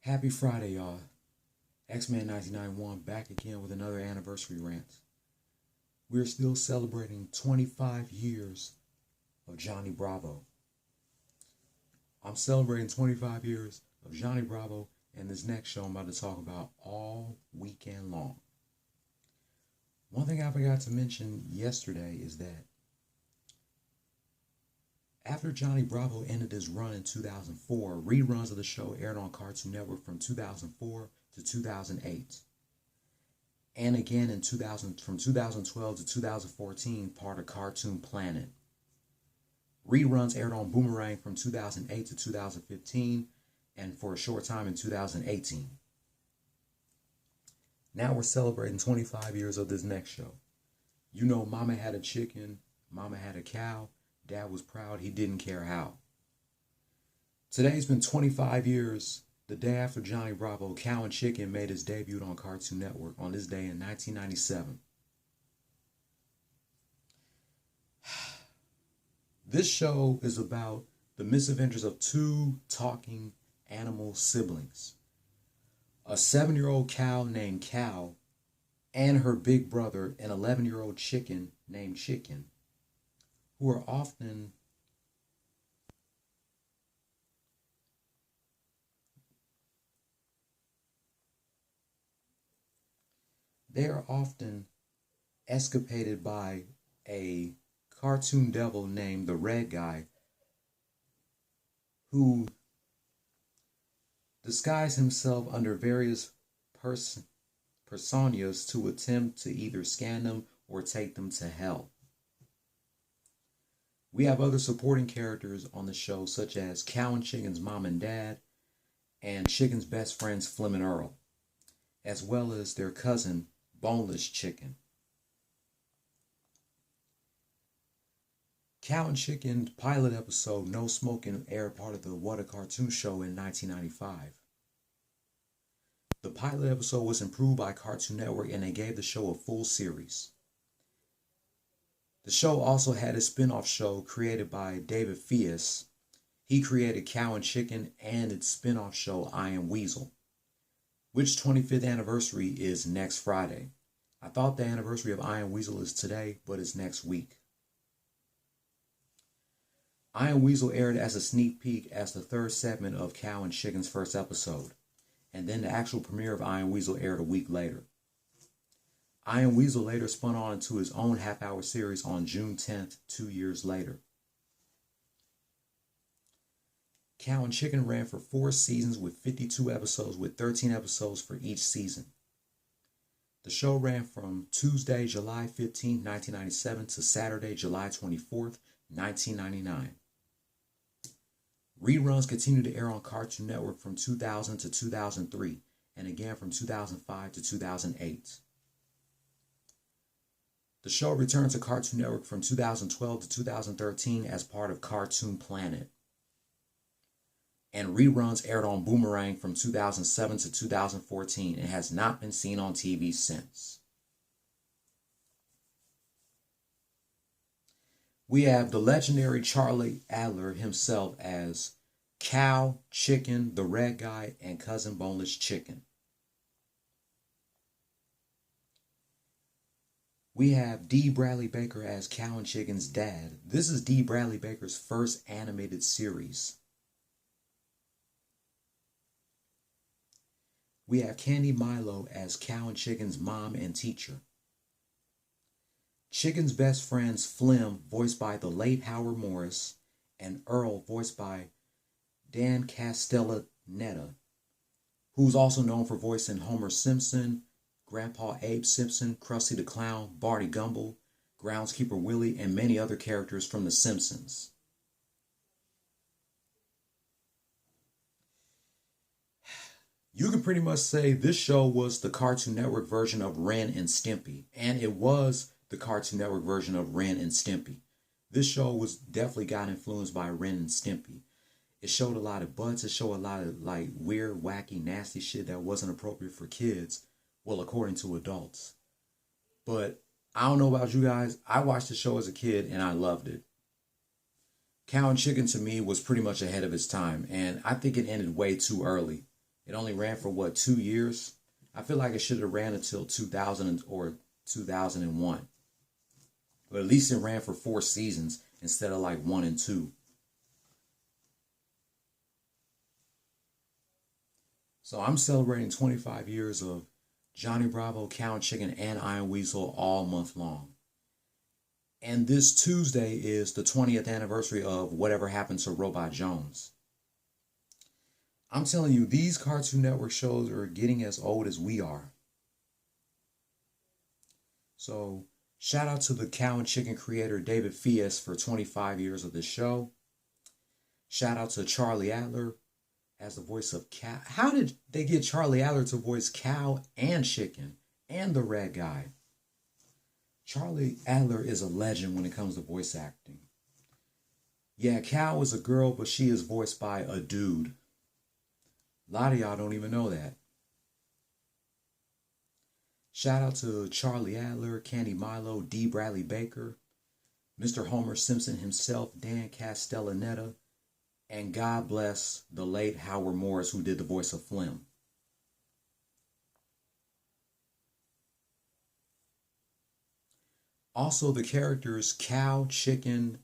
Happy Friday, y'all. X-Men 1991 back again with another anniversary rant. We're still celebrating 25 years of Johnny Bravo. I'm celebrating 25 years of Johnny Bravo, and this next show I'm about to talk about all weekend long. One thing I forgot to mention yesterday is that after Johnny Bravo ended his run in 2004, reruns of the show aired on Cartoon Network from 2004 to 2008. And again from 2012 to 2014, part of Cartoon Planet. Reruns aired on Boomerang from 2008 to 2015, and for a short time in 2018. Now we're celebrating 25 years of this next show. You know, Mama had a chicken, Mama had a cow, Dad was proud, he didn't care how. Today's been 25 years, the day after Johnny Bravo, Cow and Chicken made his debut on Cartoon Network on this day in 1997. This show is about the misadventures of two talking animal siblings. A 7-year-old cow named Cow and her big brother, an 11-year-old chicken named Chicken, who are often escapaded by a cartoon devil named the Red Guy, who disguised himself under various personas to attempt to either scan them or take them to hell. We have other supporting characters on the show, such as Cow and Chicken's mom and dad, and Chicken's best friends Flim and Earl, as well as their cousin, Boneless Chicken. Cow and Chicken pilot episode No Smoking aired part of the What a Cartoon Show in 1995. The pilot episode was improved by Cartoon Network and they gave the show a full series. The show also had a spin-off show created by David Fies. He created Cow and Chicken and its spin-off show I Am Weasel, which 25th anniversary is next Friday. I thought the anniversary of I Am Weasel is today, but it's next week. I Am Weasel aired as a sneak peek as the third segment of Cow and Chicken's first episode, and then the actual premiere of I Am Weasel aired a week later. I Am Weasel later spun on into his own half-hour series on June 10th, 2 years later. Cow and Chicken ran for 4 seasons with 52 episodes, with 13 episodes for each season. The show ran from Tuesday, July 15, 1997 to Saturday, July 24th, 1999. Reruns continued to air on Cartoon Network from 2000 to 2003, and again from 2005 to 2008. The show returned to Cartoon Network from 2012 to 2013 as part of Cartoon Planet. And reruns aired on Boomerang from 2007 to 2014 and has not been seen on TV since. We have the legendary Charlie Adler himself as Cow, Chicken, the Red Guy, and Cousin Boneless Chicken. We have D. Bradley Baker as Cow and Chicken's dad. This is D. Bradley Baker's first animated series. We have Candy Milo as Cow and Chicken's mom and teacher. Chicken's best friends Flim, voiced by the late Howard Morris, and Earl, voiced by Dan Castellaneta, who's also known for voicing Homer Simpson, Grandpa Abe Simpson, Krusty the Clown, Barney Gumble, Groundskeeper Willie, and many other characters from The Simpsons. You can pretty much say this show was the Cartoon Network version of Ren and Stimpy, and it was the Cartoon Network version of Ren and Stimpy. This show was definitely got influenced by Ren and Stimpy. It showed a lot of butts, it showed a lot of like weird, wacky, nasty shit that wasn't appropriate for kids. Well, according to adults. But I don't know about you guys. I watched the show as a kid and I loved it. Cow and Chicken to me was pretty much ahead of its time, and I think it ended way too early. It only ran for what, 2 years? I feel like it should have ran until 2000 or 2001. But at least it ran for 4 seasons instead of like 1 and 2. So I'm celebrating 25 years of Johnny Bravo, Cow and Chicken, and Iron Weasel all month long. And this Tuesday is the 20th anniversary of Whatever Happened to Robot Jones. I'm telling you, these Cartoon Network shows are getting as old as we are. So, shout out to the Cow and Chicken creator David Fies for 25 years of this show. Shout out to Charlie Adler as the voice of Cow. How did they get Charlie Adler to voice Cow and Chicken and the Red Guy? Charlie Adler is a legend when it comes to voice acting. Yeah, Cow is a girl, but she is voiced by a dude. A lot of y'all don't even know that. Shout out to Charlie Adler, Candy Milo, D. Bradley Baker, Mr. Homer Simpson himself, Dan Castellaneta, and God bless the late Howard Morris, who did the voice of Flim. Also, the characters Cow, Chicken,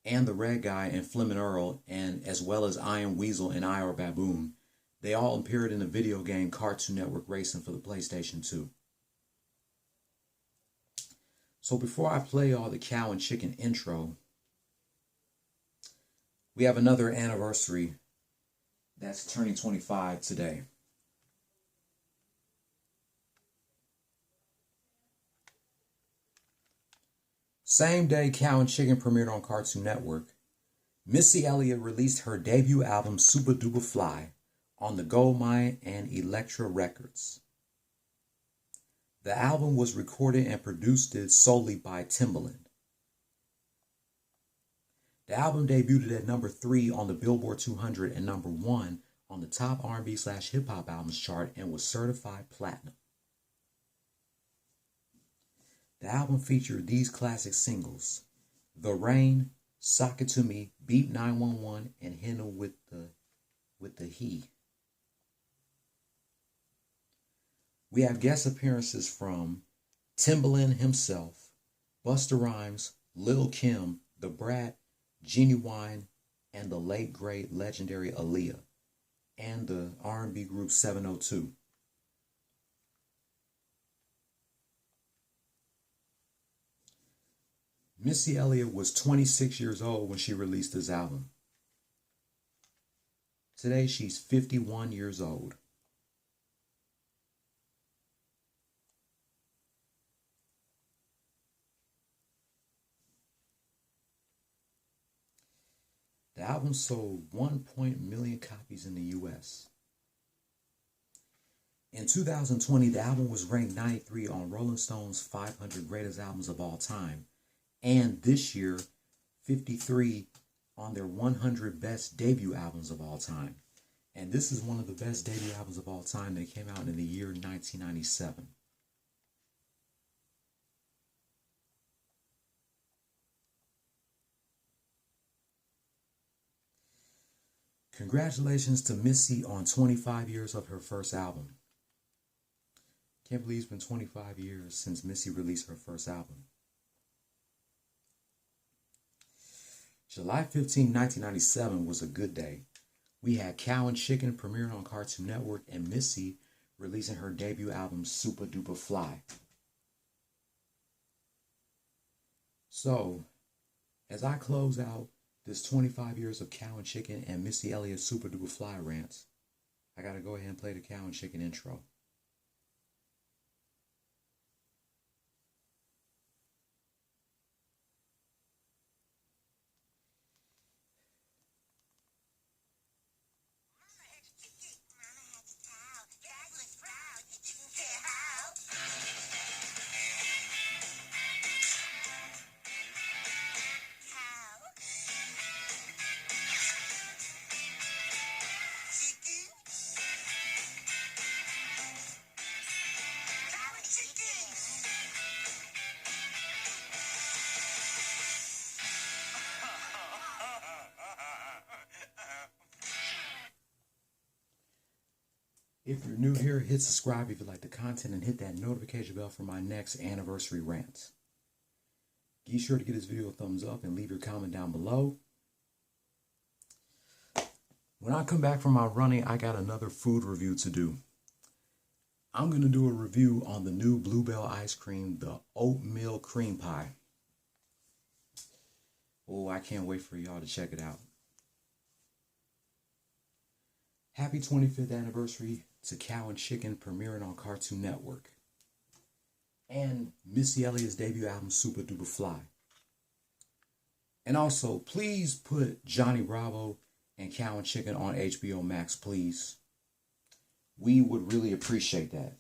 and the Red Guy, and Flim and Earl, and as well as Iron Weasel and Eeyore Baboon, they all appeared in the video game Cartoon Network Racing for the PlayStation 2. So before I play all the Cow and Chicken intro, we have another anniversary that's turning 25 today. Same day Cow and Chicken premiered on Cartoon Network, Missy Elliott released her debut album Supa Dupa Fly on the Goldmine and Elektra Records. The album was recorded and produced solely by Timbaland. The album debuted at number 3 on the Billboard 200 and number 1 on the top R&B/hip hop albums chart and was certified platinum. The album featured these classic singles: The Rain, Sock It To Me, Beat 911, and Hinna with the He. We have guest appearances from Timbaland himself, Busta Rhymes, Lil' Kim, The Brat, Genuine, and the late great legendary Aaliyah, and the R&B group 702. Missy Elliott was 26 years old when she released this album. Today she's 51 years old. The album sold 1 million copies in the US. In 2020, the album was ranked 93 on Rolling Stone's 500 Greatest Albums of All Time, and this year, 53 on their 100 Best Debut Albums of All Time. And this is one of the best debut albums of all time that came out in the year 1997. Congratulations to Missy on 25 years of her first album. Can't believe it's been 25 years since Missy released her first album. July 15, 1997 was a good day. We had Cow and Chicken premiering on Cartoon Network and Missy releasing her debut album Supa Dupa Fly. So, as I close out this 25 years of Cow and Chicken and Missy Elliott Supa Dupa Fly rants, I gotta go ahead and play the Cow and Chicken intro. If you're new here, hit subscribe if you like the content and hit that notification bell for my next anniversary rant. Be sure to give this video a thumbs up and leave your comment down below. When I come back from my running, I got another food review to do. I'm going to do a review on the new Bluebell ice cream, the oatmeal cream pie. Oh, I can't wait for y'all to check it out. Happy 25th anniversary to Cow and Chicken premiering on Cartoon Network. And Missy Elliott's debut album, Supa Dupa Fly. And also, please put Johnny Bravo and Cow and Chicken on HBO Max, please. We would really appreciate that.